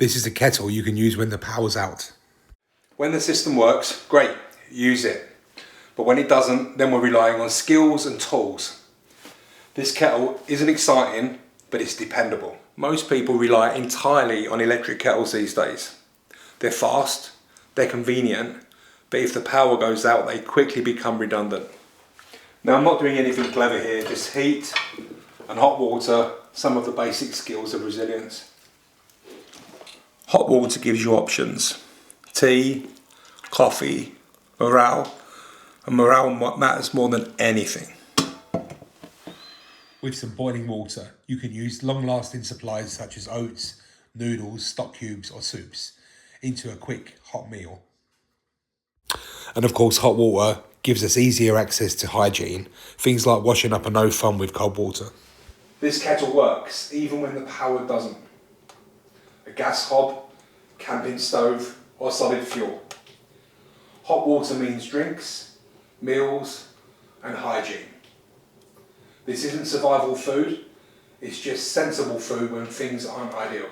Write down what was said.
This is a kettle you can use when the power's out. When the system works, great, use it. But when it doesn't, then we're relying on skills and tools. This kettle isn't exciting, but it's dependable. Most people rely entirely on electric kettles these days. They're fast, they're convenient, but if the power goes out, they quickly become redundant. Now, I'm not doing anything clever here, just heat and hot water, some of the basic skills of resilience. Hot water gives you options: tea, coffee, morale, and morale matters more than anything. With some boiling water, you can use long-lasting supplies such as oats, noodles, stock cubes or soups into a quick hot meal. And of course, hot water gives us easier access to hygiene, things like washing up are no fun with cold water. This kettle works even when the power doesn't. A gas hob, camping stove or solid fuel. Hot water means drinks, meals and hygiene. This isn't survival food, it's just sensible food when things aren't ideal.